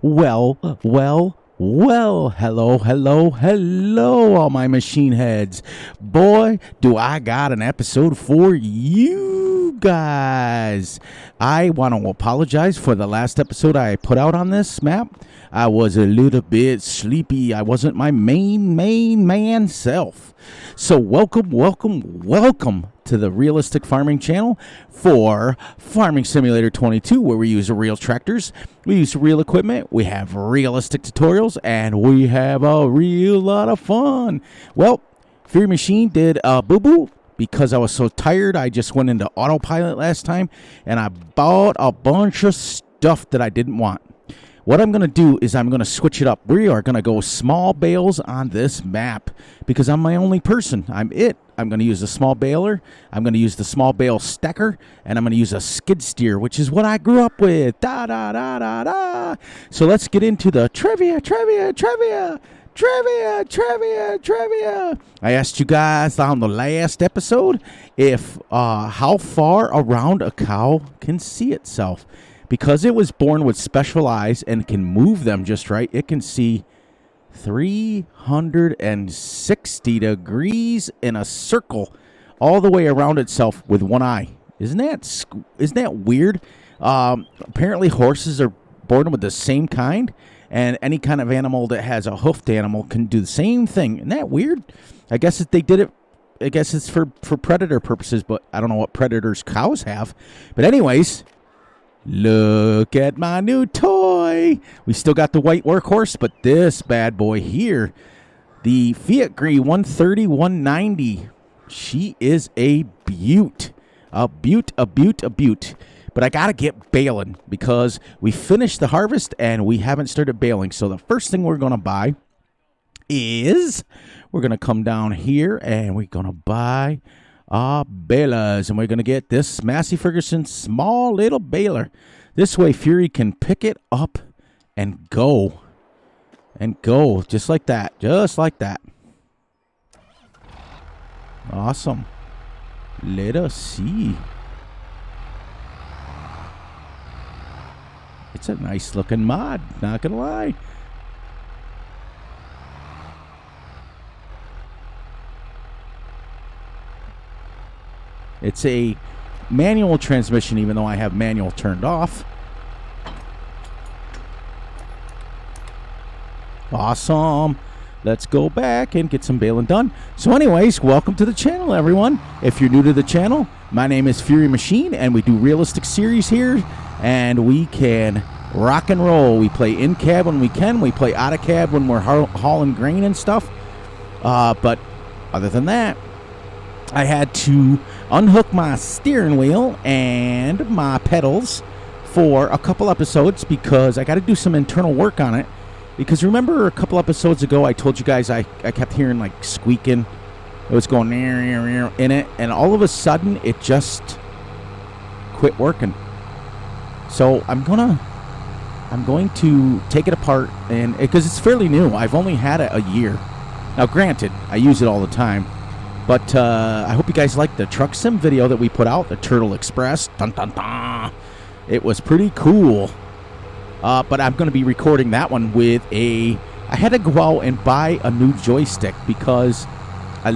Hello, all my machine heads. Boy, do I got an episode for you guys. I want to apologize for the last episode I put out on this map. I was a little bit sleepy. I wasn't my main man self. So welcome to the Realistic Farming channel for Farming Simulator 22, where we use real tractors, we use real equipment, we have realistic tutorials, and we have a real lot of fun. Well, Fury Machine did a boo-boo because I was so tired. I just went into autopilot last time, and I bought a bunch of stuff that I didn't want. What I'm going to do is I'm going to switch it up. We are going to go small bales on this map because I'm my only person. I'm it. I'm going to use a small baler. I'm going to use the small bale stacker, and I'm going to use a skid steer, which is what I grew up with. So let's get into the trivia. I asked you guys on the last episode if how far around a cow can see itself. Because it was born with special eyes and can move them just right, it can see 360 degrees in a circle all the way around itself with one eye. Isn't that weird? Apparently horses are born with the same kind, and any kind of animal that has a hoofed animal can do the same thing. Isn't that weird? I guess if they did it, I guess it's for predator purposes, but I don't know what predators cows have. But anyways, look at my new toy. We still got the white workhorse, but this bad boy here, the Fiat Gree 130-190, she is a beaut. A beaut. But I got to get baling because we finished the harvest and we haven't started baling. So the first thing we're going to buy is we're going to come down here and we're going to buy balers, and we're going to get this Massey Ferguson small little baler. This way Fury can pick it up and go just like that. Awesome. Let us see. It's a nice looking mod, not gonna lie. It's a manual transmission, even though I have manual turned off. Awesome. Let's go back and get some baling done. So anyways, welcome to the channel, everyone. If you're new to the channel, my name is Fury Machine, and we do realistic series here, and we can rock and roll. We play in cab when we can. We play out of cab when we're hauling grain and stuff. But other than that, I had to unhook my steering wheel and my pedals for a couple episodes because I got to do some internal work on it. Because remember a couple episodes ago I told you guys I kept hearing like squeaking. It was going in it, and all of a sudden it just quit working. So I'm going to take it apart, and because it's fairly new. I've only had it a year. Now granted, I use it all the time. But I hope you guys liked the truck sim video that we put out, the Turtle Express. Dun, dun, dun. It was pretty cool. But I'm going to be recording that one with I had to go out and buy a new joystick because a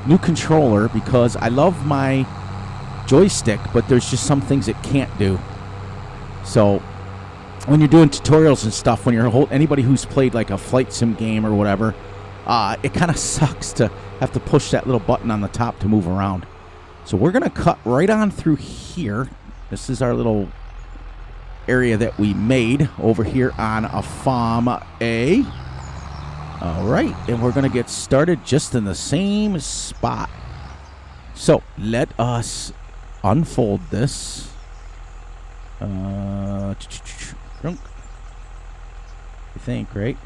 new controller because I love my joystick, but there's just some things it can't do. So when you're doing tutorials and stuff, when you're anybody who's played like a flight sim game or whatever, it kind of sucks to have to push that little button on the top to move around. So we're going to cut right on through here. This is our little area that we made over here on a Farm A. All right, and we're going to get started just in the same spot. So let us unfold this. I think, right?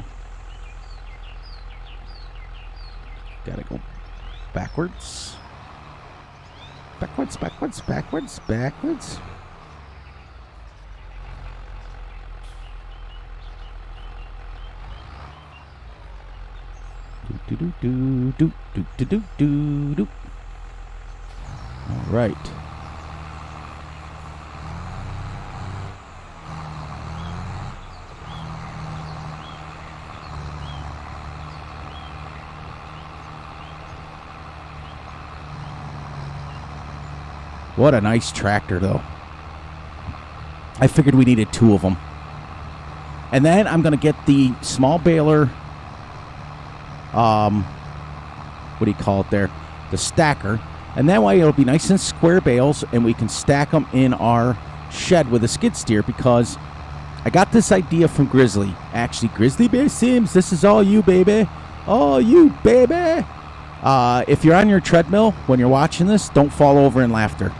Gotta go backwards. Backwards. Do. All right. What a nice tractor, though. I figured we needed 2 of them. And then I'm going to get the small baler, what do you call it there? The stacker. And that way it'll be nice and square bales, and we can stack them in our shed with a skid steer, because I got this idea from Grizzly. Actually, Grizzly Bear Sims, this is all you, baby. All you, baby. If you're on your treadmill when you're watching this, don't fall over in laughter.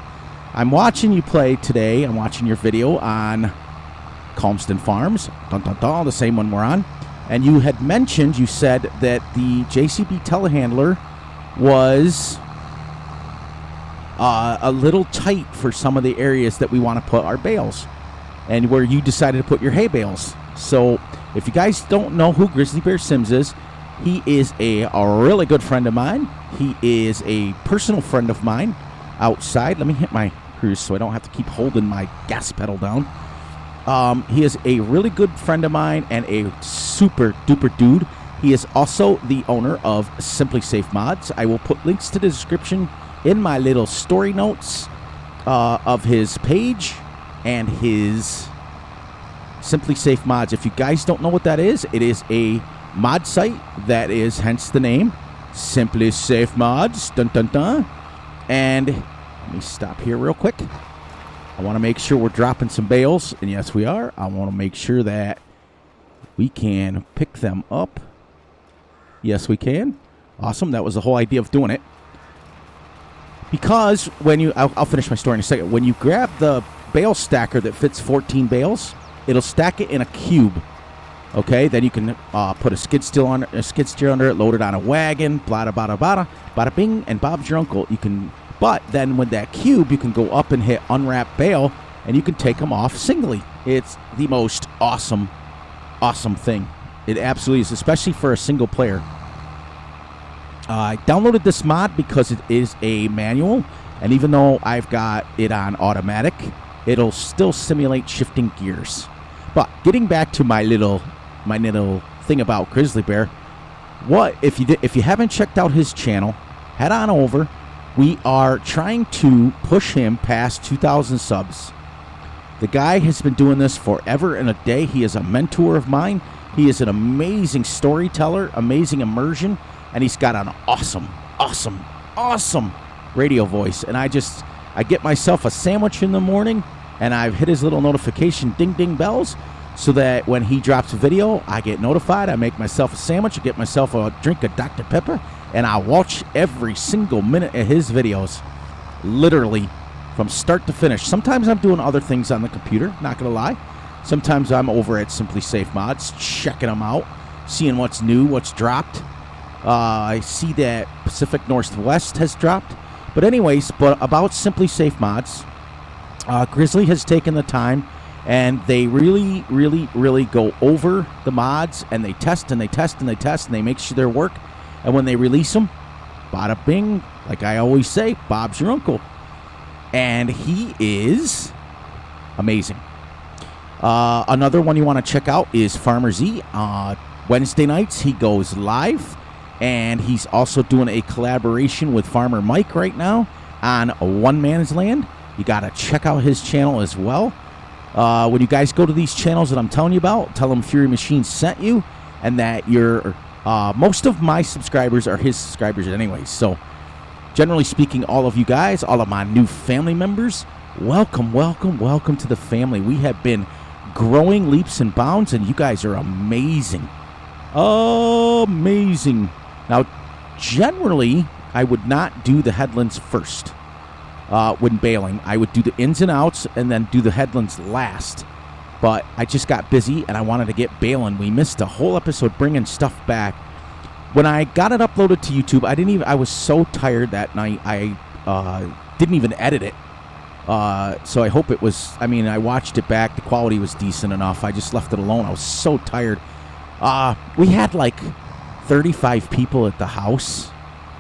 I'm watching you play today. I'm watching your video on Calmsden Farms, dun, dun, dun, the same one we're on. And you had mentioned, you said that the JCB telehandler was a little tight for some of the areas that we want to put our bales, and where you decided to put your hay bales. So if you guys don't know who Grizzly Bear Sims is, he is a really good friend of mine. He is a personal friend of mine outside. Let me hit my cruise so I don't have to keep holding my gas pedal down. He is a really good friend of mine and a super duper dude. He is also the owner of Simply Safe Mods. I will put links to the description in my little story notes of his page and his Simply Safe Mods. If you guys don't know what that is, it is a mod site that is, hence the name, Simply Safe Mods. Dun dun dun. And let me stop here real quick. I want to make sure we're dropping some bales, and yes, we are. I want to make sure that we can pick them up. Yes, we can. Awesome. That was the whole idea of doing it. Because when you, I'll finish my story in a second. When you grab the bale stacker that fits 14 bales, it'll stack it in a cube. Okay, then you can put a skid steer under it, load it on a wagon, bada bada bada, bada bing, and Bob's your uncle. You can, but then with that cube, you can go up and hit unwrap bale, and you can take them off singly. It's the most awesome thing. It absolutely is, especially for a single player. I downloaded this mod because it is a manual, and even though I've got it on automatic, it'll still simulate shifting gears. But getting back to my little thing about Grizzly Bear, what if you haven't checked out his channel, head on over. We are trying to push him past 2,000 subs. The guy has been doing this forever and a day. He is a mentor of mine. He is an amazing storyteller, amazing immersion, and he's got an awesome radio voice. And I get myself a sandwich in the morning, and I've hit his little notification ding ding bells, so that when he drops a video, I get notified. I make myself a sandwich, I get myself a drink of Dr. Pepper, and I watch every single minute of his videos, literally from start to finish. Sometimes I'm doing other things on the computer, not gonna lie. Sometimes I'm over at Simply Safe Mods, checking them out, seeing what's new, what's dropped. I see that Pacific Northwest has dropped. But anyways, about Simply Safe Mods, Grizzly has taken the time, and they really go over the mods, and they test and they test and they test, and they make sure they work. And when they release them, bada bing, like I always say, Bob's your uncle. And he is amazing. Another one you want to check out is Farmer Z. Wednesday nights he goes live, and he's also doing a collaboration with Farmer Mike right now on One Man's Land. You got to check out his channel as well. When you guys go to these channels that I'm telling you about, tell them Fury Machine sent you, and that most of my subscribers are his subscribers anyway. So generally speaking, all of you guys, all of my new family members, welcome to the family. We have been growing leaps and bounds, and you guys are amazing. Amazing. Now, generally, I would not do the headlands first when baling. I would do the ins and outs and then do the headlands last. But I just got busy, and I wanted to get baling. We missed a whole episode bringing stuff back. When I got it uploaded to YouTube, I was so tired that night, I didn't even edit it. So I hope it was, I watched it back. The quality was decent enough. I just left it alone. I was so tired. We had like 35 people at the house,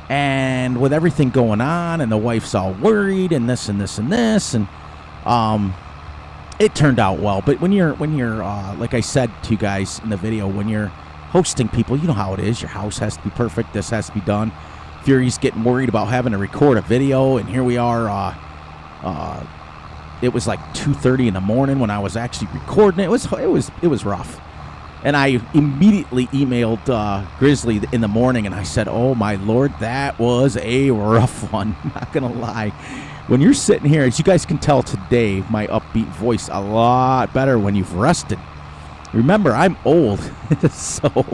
and with everything going on, and the wife's all worried, and this and this and this, and it turned out well. But when you're like I said to you guys in the video, when you're hosting people, you know how it is. Your house has to be perfect. This has to be done. Fury's getting worried about having to record a video, and here we are It was like 2:30 in the morning when I was actually recording. It was rough. And I immediately emailed Grizzly in the morning, and I said, "Oh my Lord, that was a rough one." Not gonna lie. When you're sitting here, as you guys can tell today, my upbeat voice a lot better when you've rested. Remember, I'm old, so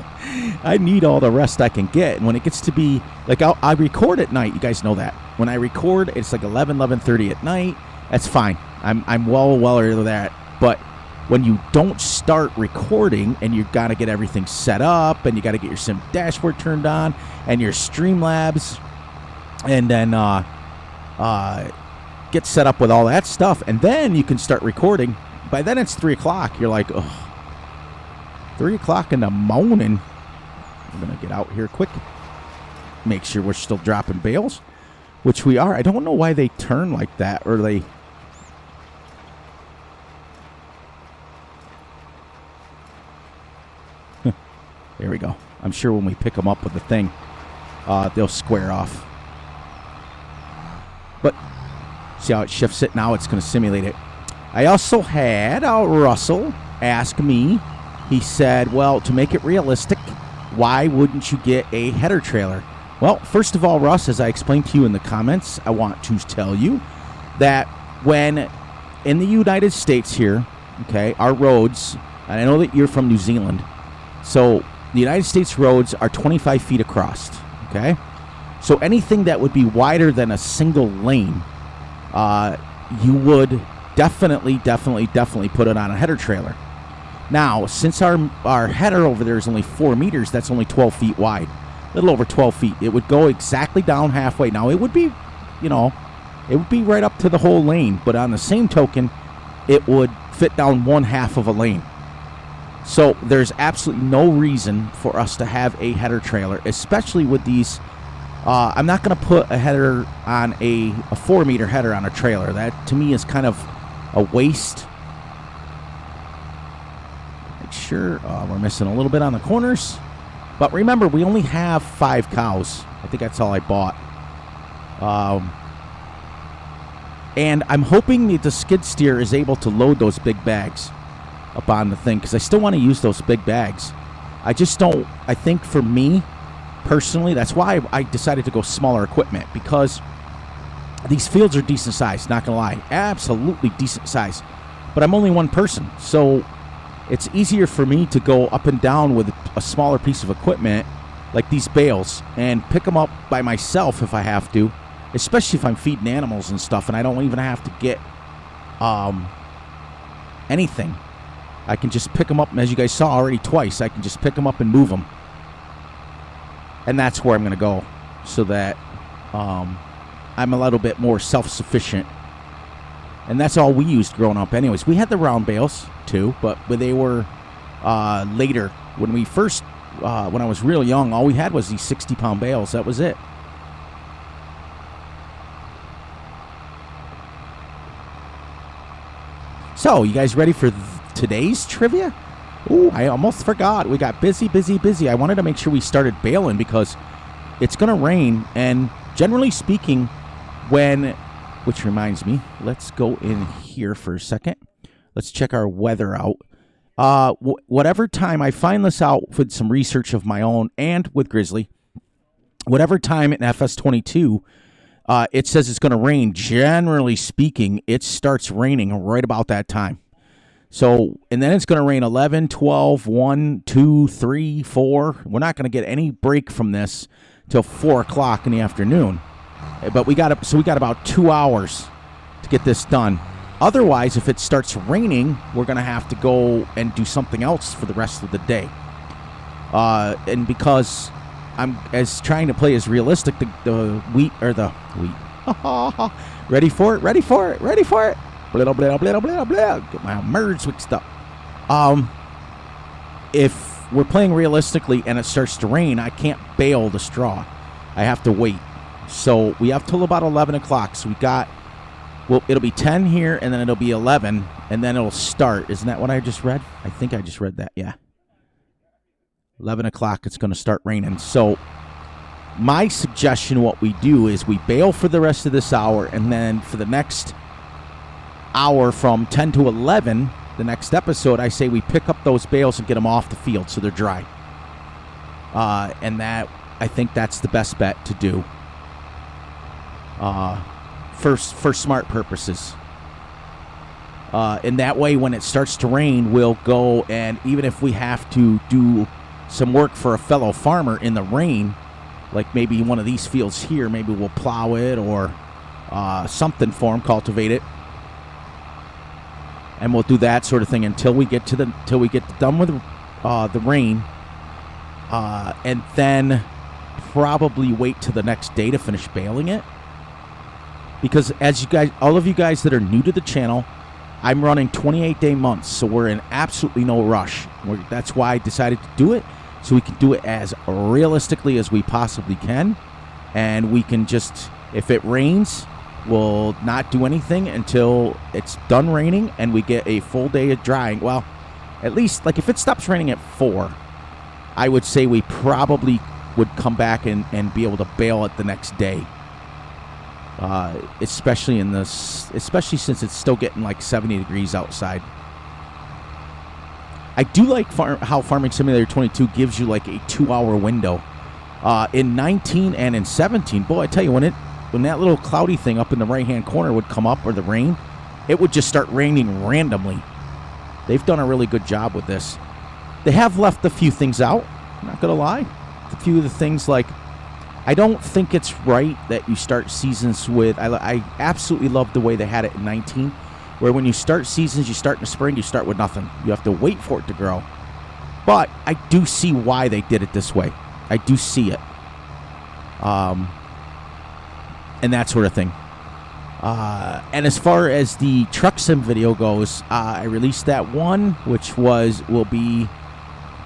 I need all the rest I can get. And when it gets to be like I record at night, you guys know that. When I record, it's like 11:30 at night. That's fine. I'm well aware of that. But when you don't start recording and you've got to get everything set up and you got to get your sim dashboard turned on and your Streamlabs, and then get set up with all that stuff, and then you can start recording. By then it's 3 o'clock. You're like, oh, 3 o'clock in the morning. I'm gonna get out here quick, make sure we're still dropping bales, which we are. I don't know why they turn like that, or they... There we go. I'm sure when we pick them up with the thing, they'll square off. But see how it shifts it? Now it's going to simulate it. I also had Russell ask me, he said, well, to make it realistic, why wouldn't you get a header trailer? Well, first of all, Russ, as I explained to you in the comments, I want to tell you that when in the United States here, okay, our roads, and I know that you're from New Zealand, so the United States roads are 25 feet across, okay? So anything that would be wider than a single lane, you would definitely put it on a header trailer. Now, since our header over there is only 4 meters, that's only 12 feet wide, a little over 12 feet. It would go exactly down halfway. Now, it would be, it would be right up to the whole lane, but on the same token, it would fit down one half of a lane. So there's absolutely no reason for us to have a header trailer, especially with these. I'm not going to put a header on a 4-meter header on a trailer. That, to me, is kind of a waste. Make sure we're missing a little bit on the corners. But remember, we only have 5 cows. I think that's all I bought. And I'm hoping that the skid steer is able to load those big bags up on the thing, because I still want to use those big bags. I just don't. I think for me personally, that's why I decided to go smaller equipment, because these fields are decent size, not gonna lie, absolutely decent size, but I'm only one person, so it's easier for me to go up and down with a smaller piece of equipment like these bales and pick them up by myself if I have to, especially if I'm feeding animals and stuff and I don't even have to get anything. I can just pick them up, as you guys saw already twice. I can just pick them up and move them. And that's where I'm going to go, so that I'm a little bit more self-sufficient. And that's all we used growing up anyways. We had the round bales, too, but they were later. When we first, when I was real young, all we had was these 60-pound bales. That was it. So, you guys ready for today's trivia? Ooh, I almost forgot. We got busy. I wanted to make sure we started baling because it's going to rain. And generally speaking, which reminds me, let's go in here for a second. Let's check our weather out. Whatever time, I find this out with some research of my own and with Grizzly, whatever time in Fs22, it says it's going to rain, generally speaking, it starts raining right about that time. So, and then it's going to rain 11, 12, 1, 2, 3, 4. We're not going to get any break from this till 4 o'clock in the afternoon. But we got about 2 hours to get this done. Otherwise, if it starts raining, we're going to have to go and do something else for the rest of the day. And because I'm trying to play as realistic, the wheat. Ready for it. Blah, blah, blah, blah, blah. Get my words mixed up. If we're playing realistically and it starts to rain, I can't bale the straw. I have to wait. So we have till about 11 o'clock. So it'll be 10 here, and then it'll be 11, and then it'll start. Isn't that what I just read? I think I just read that, yeah. 11 o'clock, it's going to start raining. So my suggestion, what we do is we bale for the rest of this hour, and then for the next hour from 10 to 11, the next episode, I say we pick up those bales and get them off the field so they're dry. And that, I think that's the best bet to do for smart purposes. And that way, when it starts to rain, we'll go, and even if we have to do some work for a fellow farmer in the rain, like maybe one of these fields here, maybe we'll plow it or something for him, cultivate it, and we'll do that sort of thing until we get done with the rain, and then probably wait till the next day to finish baling it. Because as you guys, all of you guys that are new to the channel, I'm running 28-day months, so we're in absolutely no rush. That's why I decided to do it, so we can do it as realistically as we possibly can. And we can just, if it rains, we'll not do anything until it's done raining and we get a full day of drying. Well, at least, like, if it stops raining at 4, I would say we probably would come back and be able to bale it the next day. Especially since it's still getting like 70 degrees outside. I do like how Farming Simulator 22 gives you like a 2-hour window. In 19 and in 17, boy, I tell you, when that little cloudy thing up in the right-hand corner would come up, or the rain, it would just start raining randomly. They've done a really good job with this. They have left a few things out, I'm not going to lie. A few of the things, like, I don't think it's right that you start seasons with... I absolutely love the way they had it in 19, where when you start seasons, you start in the spring, you start with nothing. You have to wait for it to grow. But I do see why they did it this way. I do see it. And that sort of thing. And as far as the truck sim video goes, I released that one, which will be...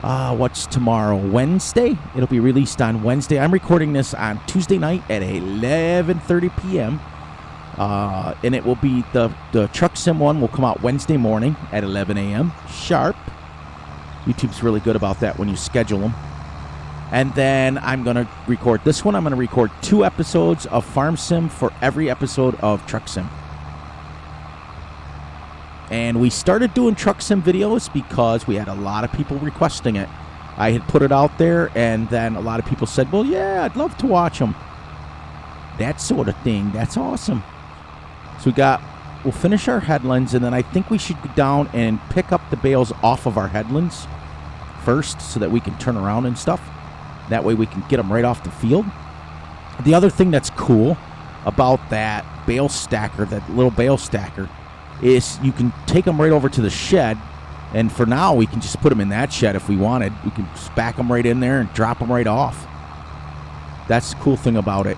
what's tomorrow? Wednesday? It'll be released on Wednesday. I'm recording this on Tuesday night at 11:30 p.m. And it will be the truck sim one will come out Wednesday morning at 11 a.m. sharp. YouTube's really good about that when you schedule them. And then I'm going to record this one. I'm going to record 2 episodes of Farm Sim for every episode of Truck Sim. And we started doing truck sim videos because we had a lot of people requesting it. I had put it out there, and then a lot of people said, well, yeah, I'd love to watch them. That sort of thing. That's awesome. So we'll finish our headlands, and then I think we should go down and pick up the bales off of our headlands first so that we can turn around and stuff. That way we can get them right off the field. The other thing that's cool about that bale stacker, that little bale stacker, is you can take them right over to the shed, and for now we can just put them in that shed if we wanted. We can just back them right in there and drop them right off. That's the cool thing about it.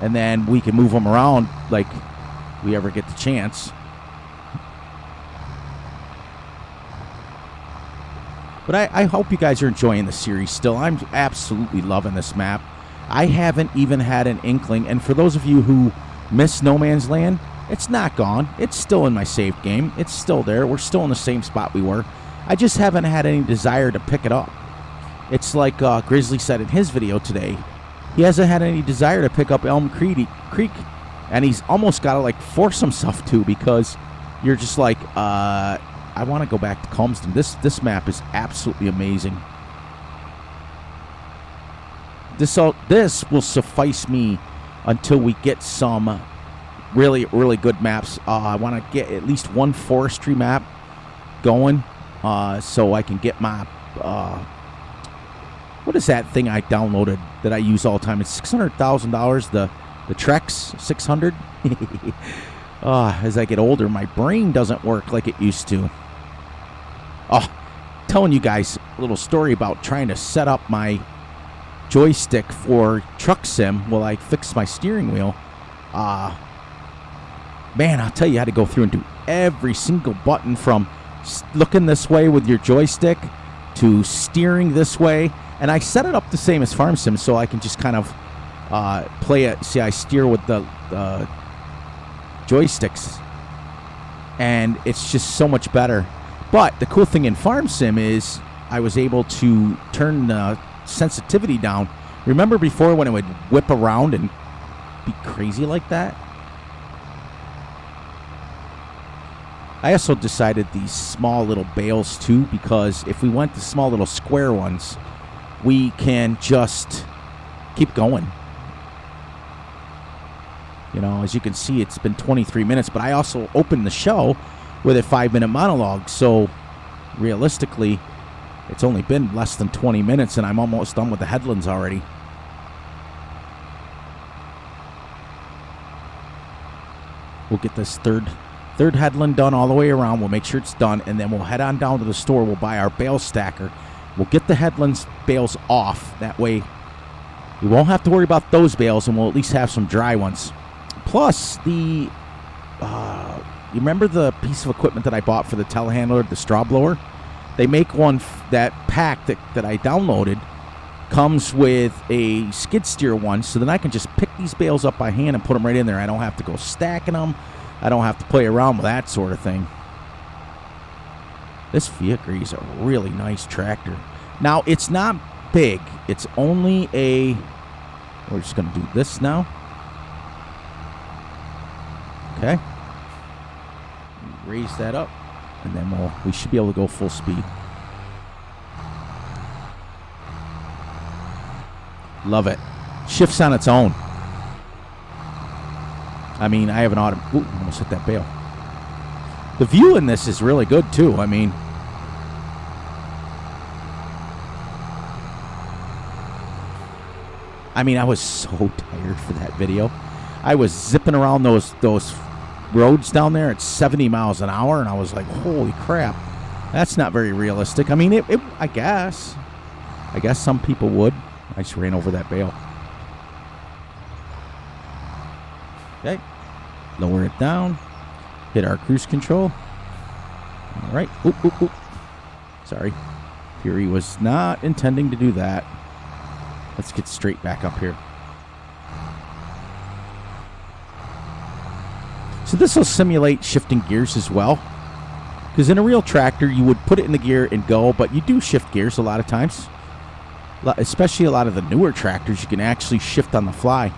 And then we can move them around like we ever get the chance. But I hope you guys are enjoying the series still. I'm absolutely loving this map. I haven't even had an inkling, and for those of you who miss No Man's Land, it's not gone. It's still in my save game. It's still there. We're still in the same spot we were. I just haven't had any desire to pick it up. It's like Grizzly said in his video today. He hasn't had any desire to pick up Elm Creek, and he's almost got to like force himself to, because you're just like, I want to go back to Calmsden. This map is absolutely amazing. This will suffice me until we get some really, really good maps. I want to get at least one forestry map going, so I can get my... what is that thing I downloaded that I use all the time? It's $600,000, the Trex 600. As I get older, my brain doesn't work like it used to. Telling you guys a little story about trying to set up my joystick for Truck Sim while I fixed my steering wheel. Man, I'll tell you, I had to go through and do every single button, from looking this way with your joystick to steering this way. And I set it up the same as Farm Sim, so I can just kind of play it. See, I steer with the joysticks, and it's just so much better. But the cool thing in Farm Sim is I was able to turn the sensitivity down. Remember before when it would whip around and be crazy like that? I also decided these small little bales too, because if we went to small little square ones, we can just keep going. You know, as you can see, it's been 23 minutes, but I also opened the show with a 5-minute monologue. So realistically, it's only been less than 20 minutes, and I'm almost done with the headlands already. We'll get this third headland done all the way around. We'll make sure it's done, and then we'll head on down to the store. We'll buy our bale stacker. We'll get the headlands bales off. That way, we won't have to worry about those bales, and we'll at least have some dry ones. Plus, you remember the piece of equipment that I bought for the telehandler, the straw blower? They make one, that pack that I downloaded comes with a skid steer one, so then I can just pick these bales up by hand and put them right in there. I don't have to go stacking them. I don't have to play around with that sort of thing. This Fiat is a really nice tractor. Now, it's not big. It's only a... We're just going to do this now. Okay. Raise that up, and then we should be able to go full speed. Love it. Shifts on its own. I mean, I have an Ooh, almost hit that bale. The view in this is really good, too. I mean, I was so tired for that video. I was zipping around those roads down there at 70 miles an hour, and I was like, holy crap. That's not very realistic. I mean, I guess some people would. I just ran over that bale. Okay. Lower it down. Hit our cruise control. All right. Oop, oop, oop. Sorry. Fury was not intending to do that. Let's get straight back up here. So this will simulate shifting gears as well. Because in a real tractor, you would put it in the gear and go, but you do shift gears a lot of times. Especially a lot of the newer tractors, you can actually shift on the fly.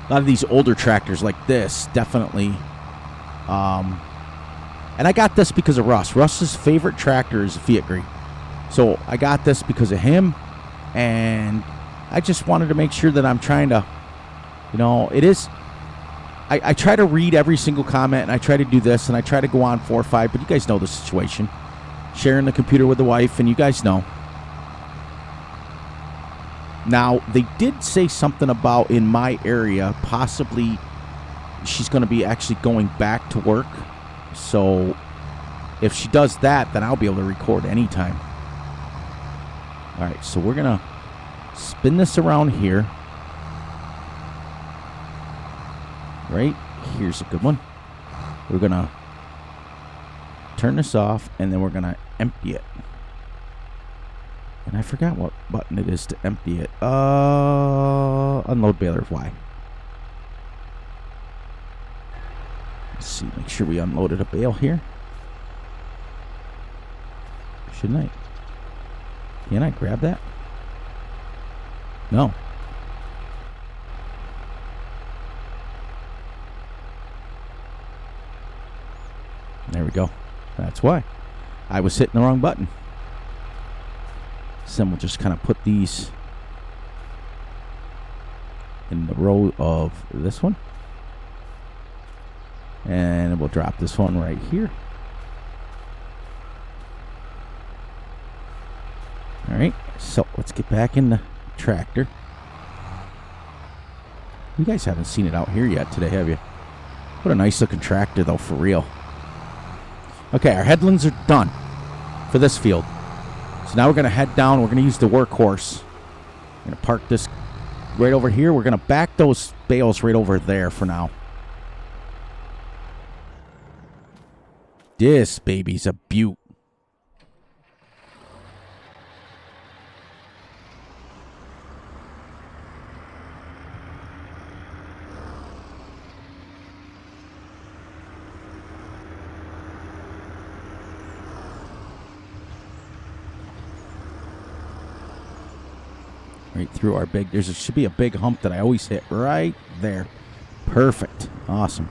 A lot of these older tractors like this, definitely. And I got this because of Russ. Russ's favorite tractor is a Fiat Grey. So I got this because of him. And I just wanted to make sure that I'm trying to, it is... I try to read every single comment, and I try to do this, and I try to go on 4 or 5, but you guys know the situation. Sharing the computer with the wife, and you guys know. Now, they did say something about in my area, possibly she's going to be actually going back to work. So if she does that, then I'll be able to record anytime. All right, so we're going to spin this around here. Right, here's a good one. We're going to turn this off, and then we're going to empty it. And I forgot what button it is to empty it. Unload baler, why? Let's see, make sure we unloaded a bale here. Shouldn't I? Can I grab that? No. There we go. That's why. I was hitting the wrong button. So then we'll just kind of put these in the row of this one. And we'll drop this one right here. All right. So let's get back in the tractor. You guys haven't seen it out here yet today, have you? What a nice looking tractor, though, for real. Okay, our headlands are done for this field. So now we're going to head down. We're going to use the workhorse. We're going to park this right over here. We're going to back those bales right over there for now. This baby's a beaut. Right through our big, there should be a big hump that I always hit right there. Perfect. Awesome.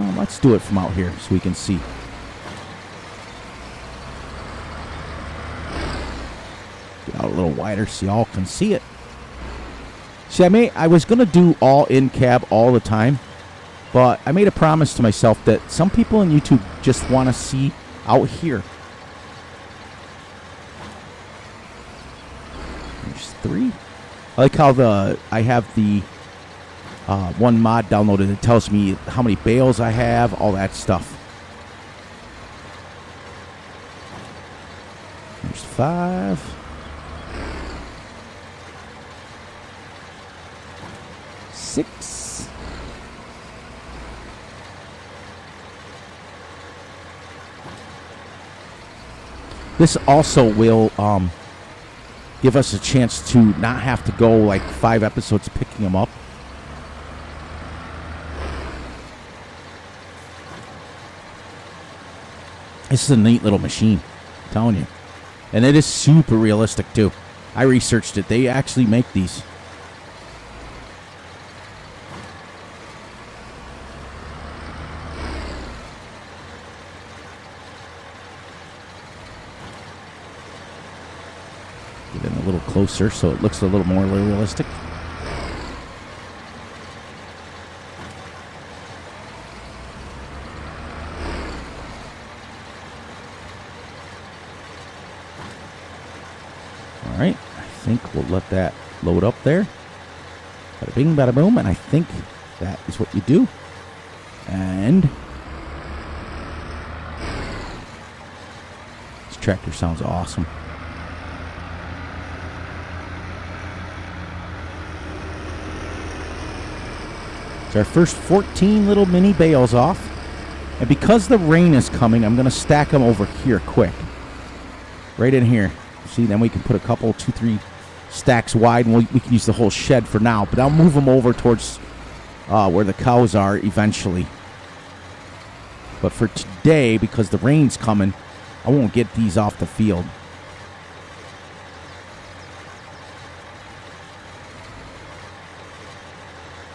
Let's do it from out here so we can see. Get out a little wider so y'all can see it. See, I was going to do all in cab all the time, but I made a promise to myself that some people on YouTube just want to see out here. There's 3. I like how I have the one mod downloaded that tells me how many bales I have, all that stuff. There's 5. 6. This also will give us a chance to not have to go like 5 episodes picking them up. This is a neat little machine, I'm telling you. And it is super realistic too. I researched it. They actually make these. Get in a little closer so it looks a little more realistic. All right, I think we'll let that load up there. Bada bing, bada boom, and I think that is what you do. And this tractor sounds awesome. It's our first 14 little mini bales off. And because the rain is coming, I'm going to stack them over here quick. Right in here. See, then we can put a couple, 2, 3 stacks wide, and we can use the whole shed for now. But I'll move them over towards where the cows are eventually. But for today, because the rain's coming, I won't get these off the field.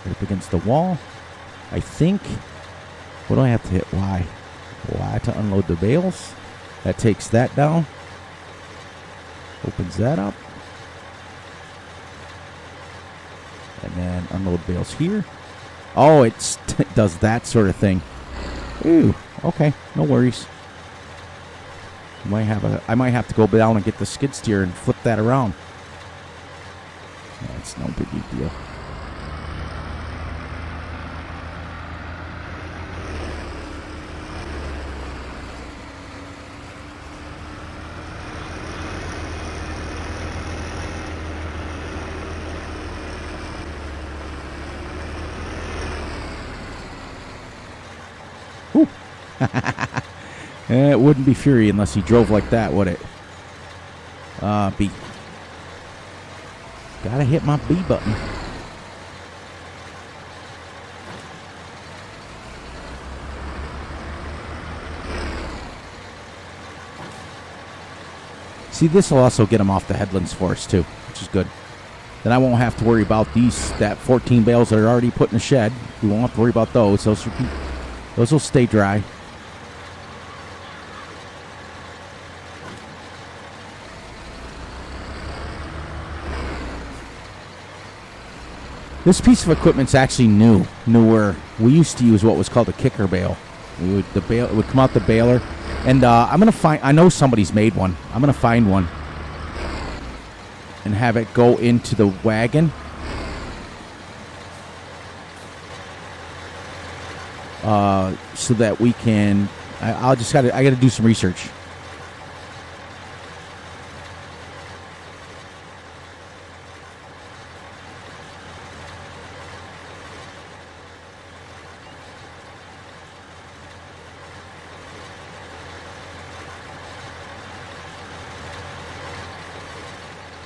Right up against the wall. I think, what do I have to hit? Y. Y to unload the bales. That takes that down. Opens that up. And then unload bales here. Oh, it does that sort of thing. Ooh, okay, no worries. I might have to go down and get the skid steer and flip that around. That's no big deal. It wouldn't be Fury unless he drove like that, would it? B. Gotta hit my B button. See, this will also get them off the headlands for us too, which is good. Then I won't have to worry about that 14 bales that are already put in the shed. We won't have to worry about those. Those will stay dry. This piece of equipment's actually newer. We used to use what was called a kicker bale. It would come out the baler, and I know somebody's made one. I'm gonna find one and have it go into the wagon. So that we can. I gotta do some research.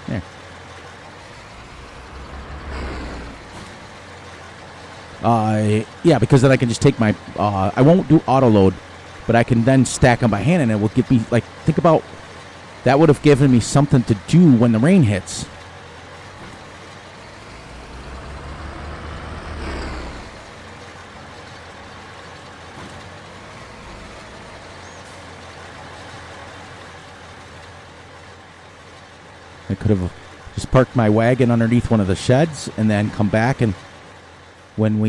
There. Yeah, because then I can just take my, I won't do auto load, but I can then stack them by hand, and it will give me, like, think about, that would have given me something to do when the rain hits. I could have just parked my wagon underneath one of the sheds and then come back, and when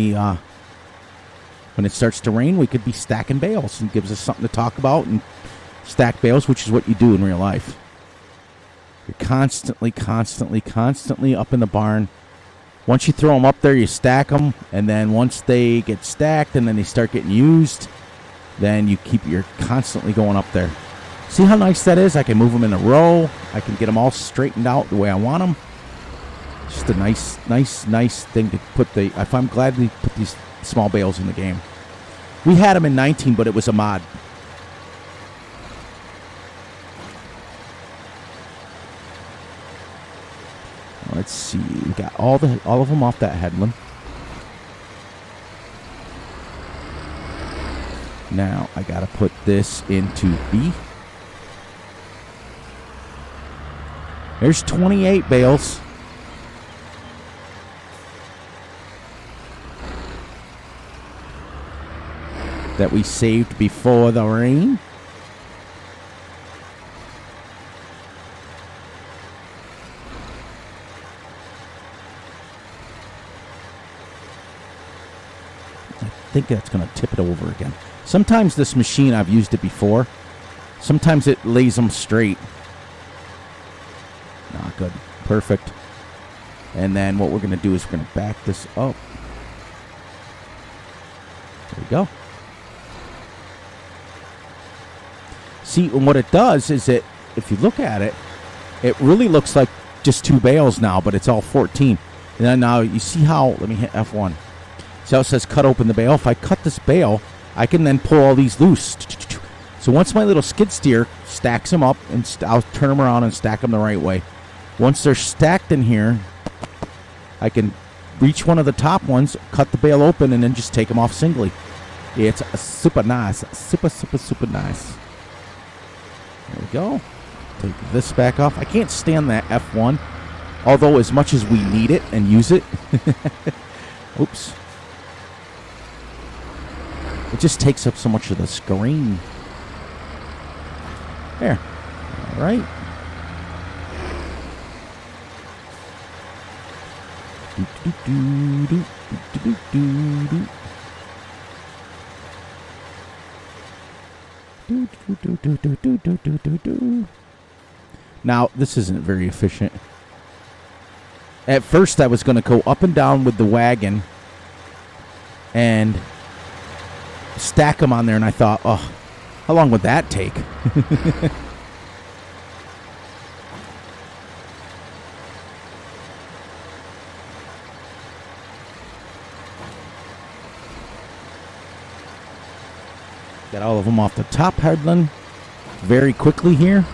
it starts to rain, we could be stacking bales, and gives us something to talk about and stack bales, which is what you do in real life. You're constantly up in the barn. Once you throw them up there, you stack them, and then once they get stacked and then they start getting used, then you're constantly going up there. See how nice that is? I can move them in a row. I can get them all straightened out the way I want them. Just a nice thing to put I'm glad we put these small bales in the game. We had them in 19, but it was a mod. Let's see. We got all of them off that headland. Now I gotta put this into B. There's 28 bales. That we saved before the rain. I think that's going to tip it over again. Sometimes this machine, I've used it before. Sometimes it lays them straight. Not good. Perfect. And then what we're going to do is we're going to back this up. There we go. See, and what it does is if you look at it, it really looks like just 2 bales now, but it's all 14. And then now you see how, let me hit F1. See how it says cut open the bale? If I cut this bale, I can then pull all these loose. So once my little skid steer stacks them up, and I'll turn them around and stack them the right way. Once they're stacked in here, I can reach one of the top ones, cut the bale open, and then just take them off singly. It's super nice. Super nice. There we go. Take this back off. I can't stand that F1, although as much as we need it and use it. Oops. It just takes up so much of the screen. There. All right. Now, this isn't very efficient. At first, I was going to go up and down with the wagon and stack them on there, and I thought, oh, how long would that take? Got all of them off the top headland very quickly here.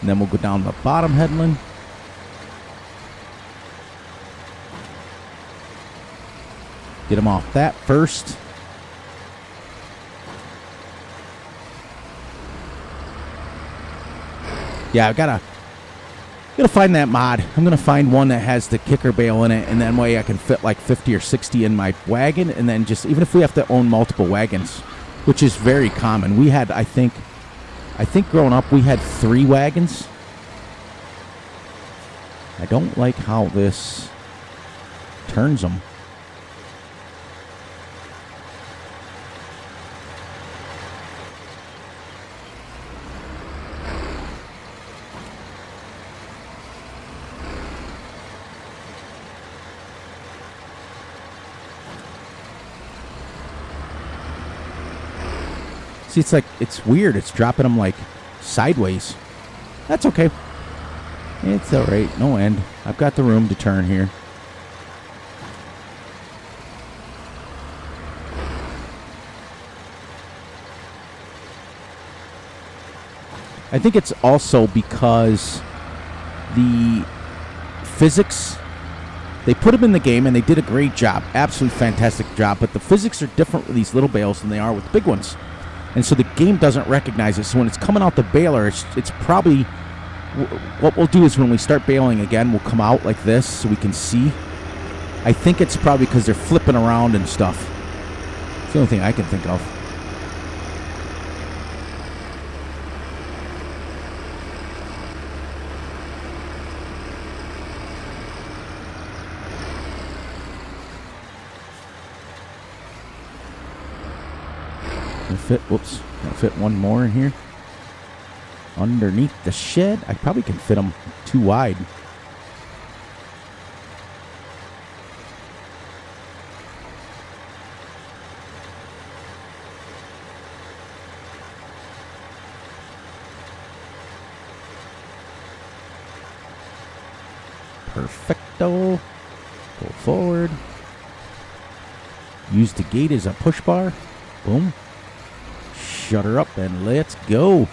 And then we'll go down the bottom headland. Get them off that first. Yeah, I've got to find that mod. I'm going to find one that has the kicker bale in it, and then way I can fit like 50 or 60 in my wagon, and then just, even if we have to own multiple wagons, which is very common. We had, I think growing up, we had 3 wagons. I don't like how this turns them. See, it's weird. It's dropping them like sideways. That's okay. It's all right. No end. I've got the room to turn here. I think it's also because the physics, they put them in the game and they did a great job. Absolutely fantastic job. But the physics are different with these little bales than they are with the big ones. And so the game doesn't recognize it. So when it's coming out the baler, it's probably... What we'll do is when we start baling again, we'll come out like this so we can see. I think it's probably because they're flipping around and stuff. It's the only thing I can think of. Whoops. Gonna fit one more in here. Underneath the shed. I probably can fit them too wide. Perfecto. Pull forward. Use the gate as a push bar. Boom. Shut her up and let's go.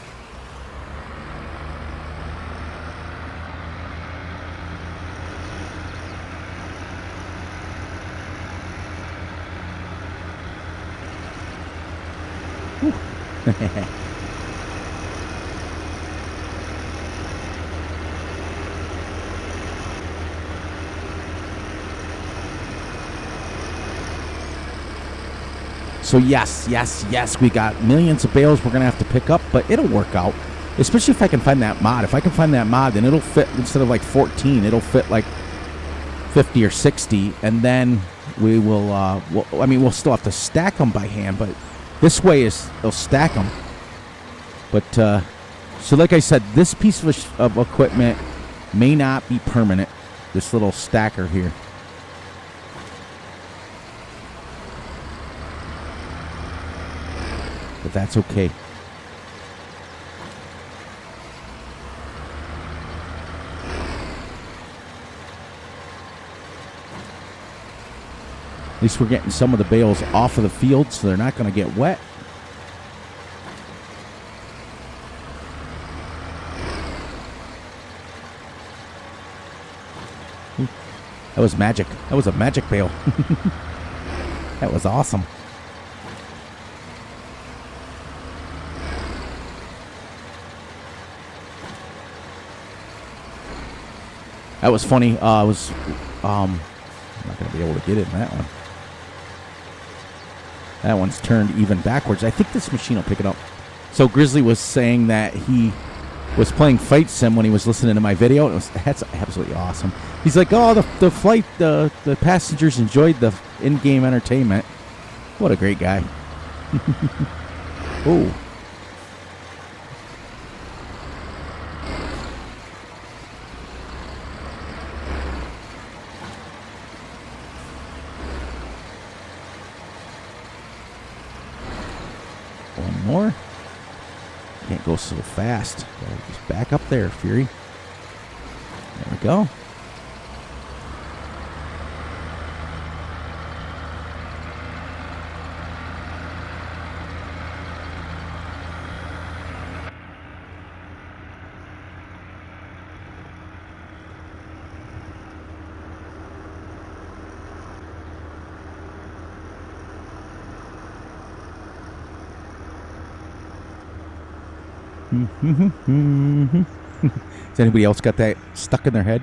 So yes, we got millions of bales we're going to have to pick up, but it'll work out. Especially if I can find that mod. If I can find that mod, then it'll fit, instead of like 14, it'll fit like 50 or 60, and then we will, we'll still have to stack them by hand, but this way it'll stack them. But, so like I said, this piece of equipment may not be permanent, this little stacker here. But that's okay. At least we're getting some of the bales off of the field, so they're not going to get wet. That was magic. That was a magic bale. That was awesome. That was funny. I'm not going to be able to get it in that one. That one's turned even backwards. I think this machine will pick it up. So Grizzly was saying that he was playing Fight Sim when he was listening to my video. That's absolutely awesome. He's like, oh, the passengers enjoyed the in-game entertainment. What a great guy. Oh. One more. Can't go so fast. Gotta just back up there, Fury. There we go. Has anybody else got that stuck in their head?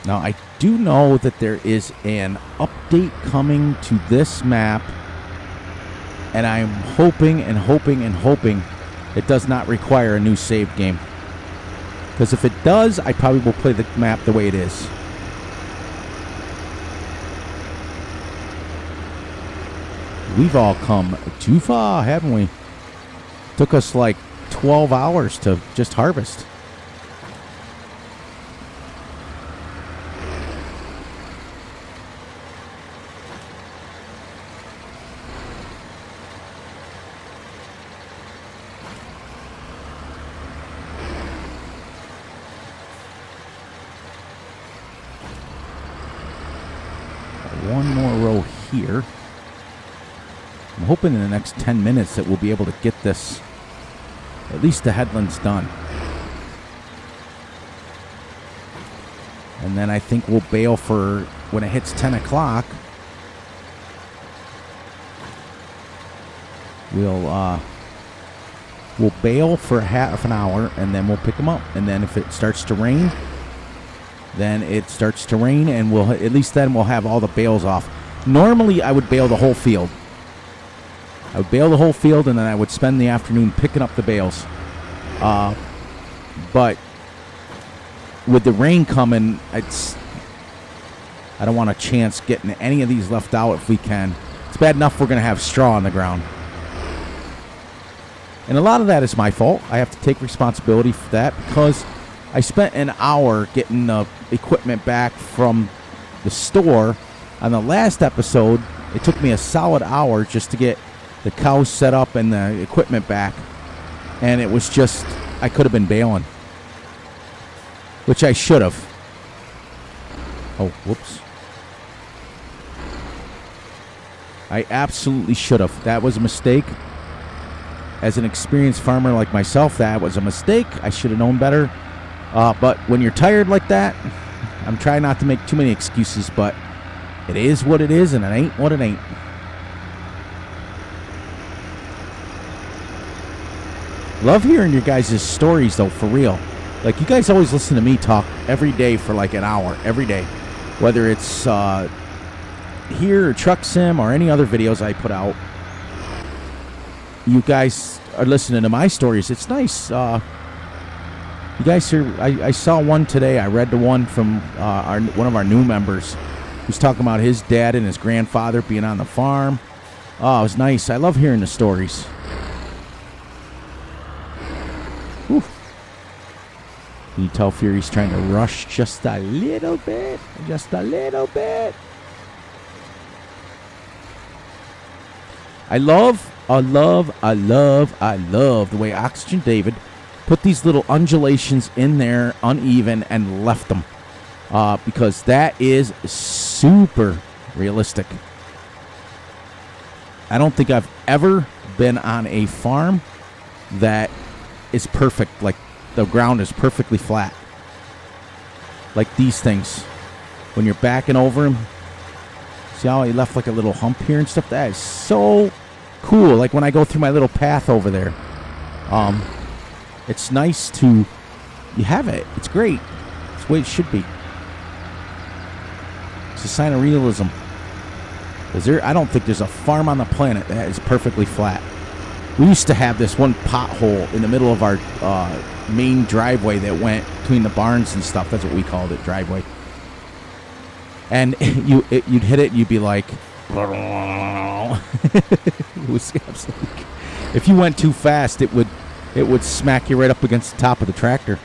Now, I do know that there is an update coming to this map, and I'm hoping and hoping and hoping it does not require a new save game. Because if it does, I probably will play the map the way it is. We've all come too far, haven't we? Took us like 12 hours to just harvest. One more row here. I'm hoping in the next 10 minutes that we'll be able to get this, at least the headlands done. And then I think we'll bail for when it hits 10 o'clock. We'll bail for half an hour, and then we'll pick them up. And then if it starts to rain, then it starts to rain, and we'll at least then we'll have all the bales off. Normally, I would bale the whole field. I would bale the whole field, and then I would spend the afternoon picking up the bales. But with the rain coming, I don't want a chance getting any of these left out if we can. It's bad enough we're going to have straw on the ground. And a lot of that is my fault. I have to take responsibility for that because I spent an hour getting the equipment back from the store. On the last episode, it took me a solid hour just to get the cows set up and the equipment back. And it was just, I could have been bailing. Which I should have. Oh, whoops. I absolutely should have. That was a mistake. As an experienced farmer like myself, that was a mistake. I should have known better. But when you're tired like that, I'm trying not to make too many excuses, but it is what it is, and it ain't what it ain't. Love hearing your guys' stories, though, for real. Like, you guys always listen to me talk every day for like an hour, every day. Whether it's here or Truck Sim or any other videos I put out. You guys are listening to my stories. It's nice. You guys are. I saw one today. I read the one from one of our new members who's talking about his dad and his grandfather being on the farm. Oh, it was nice. I love hearing the stories. Whew. Can you tell Fury's trying to rush just a little bit? Just a little bit. I love the way Oxygen David put these little undulations in there uneven and left them. Because that is super realistic. I don't think I've ever been on a farm that is perfect. Like the ground is perfectly flat. Like these things. When you're backing over them. See how he left like a little hump here and stuff? That is so cool. Like when I go through my little path over there. It's nice to... You have it. It's great. It's the way it should be. It's a sign of realism. I don't think there's a farm on the planet that is perfectly flat. We used to have this one pothole in the middle of our main driveway that went between the barns and stuff. That's what we called it, driveway. And you'd hit it and you'd be like... It was absolutely... If you went too fast, it would smack you right up against the top of the tractor.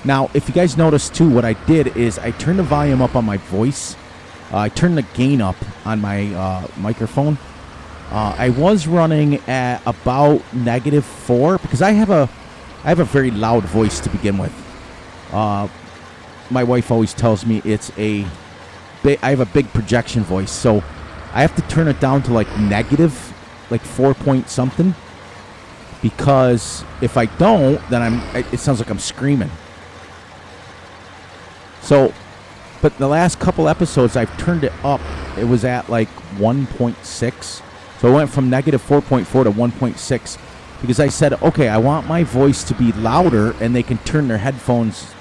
Now, if you guys notice too, what I did is I turned the volume up on my voice. I turned the gain up on my microphone. I was running at about -4 because I have a very loud voice to begin with. My wife always tells me I have a big projection voice, so I have to turn it down to like -4 point something, because if I don't, then it sounds like I'm screaming. So, but the last couple episodes I've turned it up. It was at like 1.6, so I went from -4.4 to 1.6 because I said, okay, I want my voice to be louder, and they can turn their headphones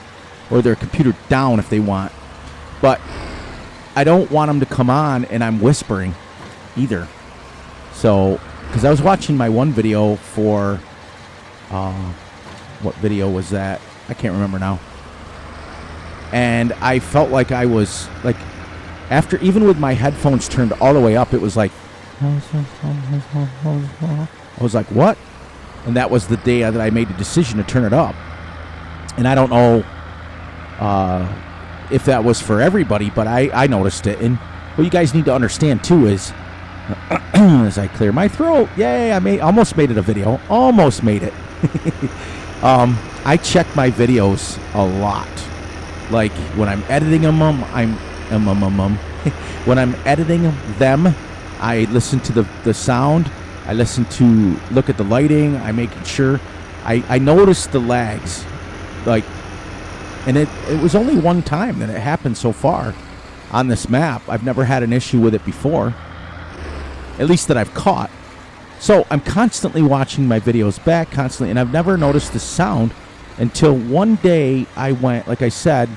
or their computer down if they want. But I don't want them to come on and I'm whispering either. So, because I was watching my one video for, what video was that? I can't remember now. And I felt like I was, like, after, even with my headphones turned all the way up, it was like, I was like, what? And that was the day that I made the decision to turn it up. And I don't know if that was for everybody, but I noticed it. And what you guys need to understand too is, as I clear my throat, yay! Almost made it a video. Almost made it. I check my videos a lot. Like when I'm editing them, when I'm editing them, I listen to the sound. I look at the lighting. I making sure. I notice the lags, like, and it was only one time that it happened so far on this map. I've never had an issue with it before, at least that I've caught. So I'm constantly watching my videos back, constantly, and I've never noticed the sound until one day I went, like I said,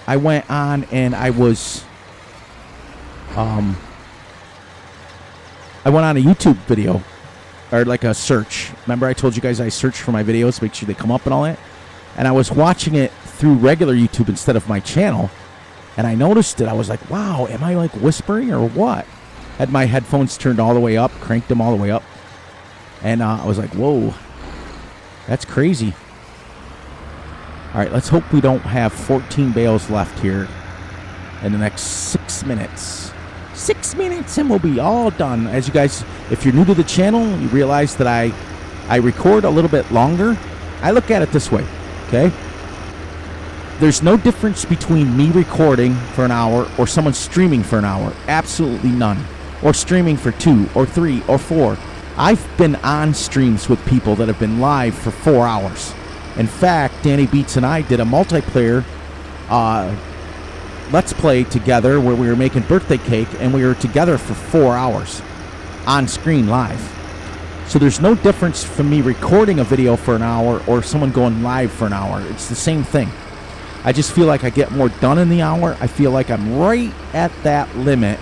I went on and I went on a YouTube video, or like a search. Remember I told you guys I search for my videos, make sure they come up and all that? And I was watching it through regular YouTube instead of my channel, and I noticed it. I was like, wow, am I like whispering or what? Had my headphones turned all the way up, cranked them all the way up, and I was like, whoa, that's crazy. All right, let's hope we don't have 14 bales left here in the next 6 minutes. 6 minutes and we'll be all done. As you guys, if you're new to the channel, you realize that I record a little bit longer. I look at it this way, okay? There's no difference between me recording for an hour or someone streaming for an hour. Absolutely none. Or streaming for 2 or 3 or 4. I've been on streams with people that have been live for 4 hours. In fact, Danny Beats and I did a multiplayer Let's Play together where we were making birthday cake, and we were together for 4 hours on screen live. So there's no difference from me recording a video for an hour or someone going live for an hour. It's the same thing. I just feel like I get more done in the hour. I feel like I'm right at that limit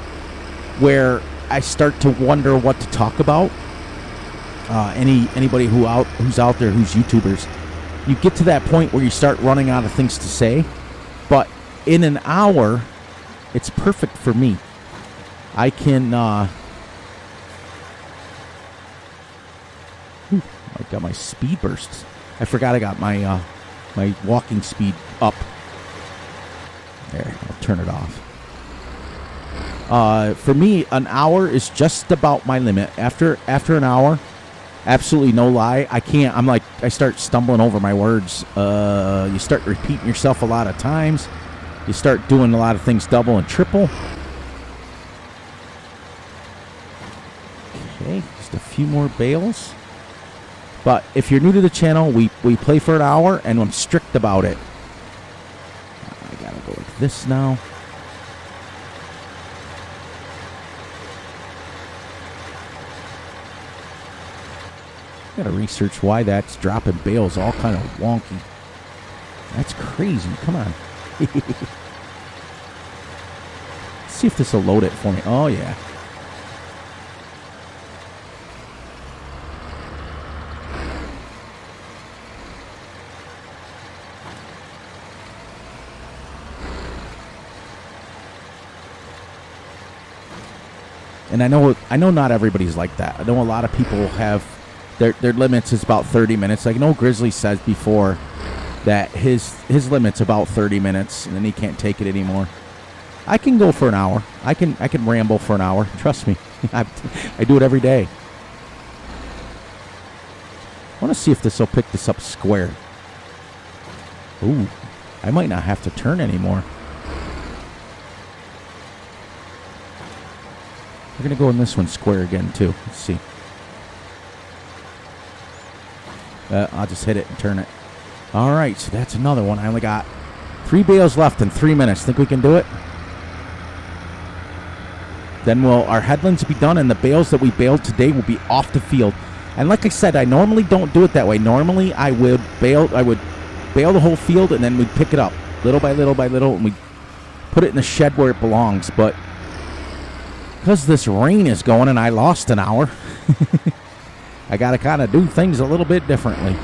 where I start to wonder what to talk about. Anybody who's out there who's YouTubers, you get to that point where you start running out of things to say. But in an hour, it's perfect for me. I can I got my speed bursts. I forgot I got my my walking speed up. There, I'll turn it off. For me, an hour is just about my limit. After an hour, absolutely no lie, I can't. I start stumbling over my words. You start repeating yourself a lot of times. You start doing a lot of things double and triple. Okay, just a few more bales. But if you're new to the channel, we play for an hour, and I'm strict about it. I gotta go like this now. Gotta research why that's dropping bales all kind of wonky. That's crazy. Come on. Let's see if this will load it for me. Oh, yeah. And I know not everybody's like that. I know a lot of people have their limits is about 30 minutes. Like I know Grizzly says before that his limit's about 30 minutes, and then he can't take it anymore. I can go for an hour. I can ramble for an hour. Trust me. I do it every day. I want to see if this will pick this up square. Ooh, I might not have to turn anymore. We're going to go in this one square again, too. Let's see. I'll just hit it and turn it. All right, so that's another one. I only got 3 bales left in 3 minutes. Think we can do it? Then our headlands will be done, and the bales that we baled today will be off the field. And like I said, I normally don't do it that way. Normally, I would bale the whole field, and then we'd pick it up little by little by little, and we'd put it in the shed where it belongs. But because this rain is going and I lost an hour, I got to kind of do things a little bit differently.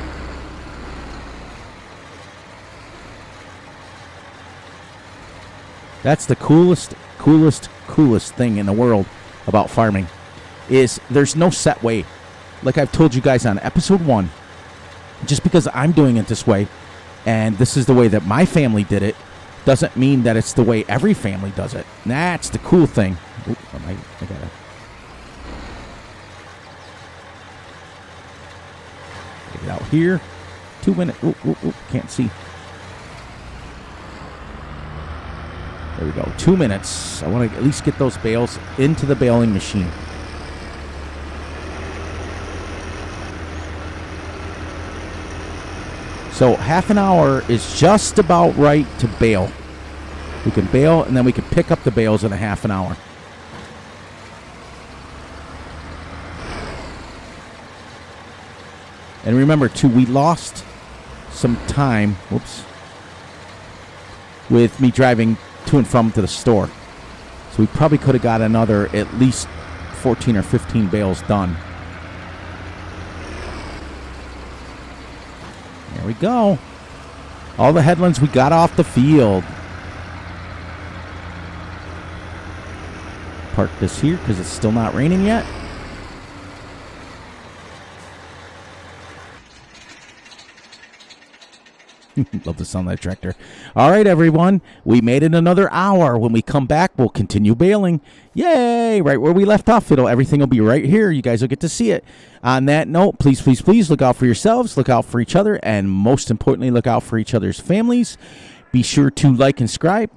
That's the coolest thing in the world about farming is there's no set way. Like I've told you guys on episode 1, just because I'm doing it this way and this is the way that my family did it doesn't mean that it's the way every family does it. That's the cool thing. Oop, I gotta get it out here. 2 minutes. Can't see. There we go. 2 minutes. I want to at least get those bales into the baling machine. So half an hour is just about right to bale. We can bale, and then we can pick up the bales in a half an hour. And remember, too, we lost some time, with me driving to and from to the store. So we probably could have got another at least 14 or 15 bales done. There we go. All the headlands we got off the field. Park this here because it's still not raining yet. Love the sound of that tractor. All right, everyone. We made it another hour. When we come back, we'll continue baling. Yay! Right where we left off. Everything will be right here. You guys will get to see it. On that note, please, please, please look out for yourselves, look out for each other, and most importantly, look out for each other's families. Be sure to like and subscribe,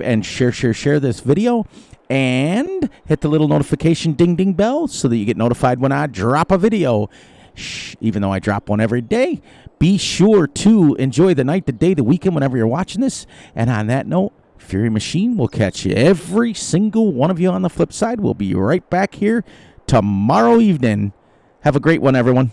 and share this video. And hit the little notification ding bell so that you get notified when I drop a video. Even though I drop one every day. Be sure to enjoy the night, the day, the weekend, whenever you're watching this. And on that note, Fury Machine will catch you, every single one of you, on the flip side. We'll be right back here tomorrow evening. Have a great one, everyone.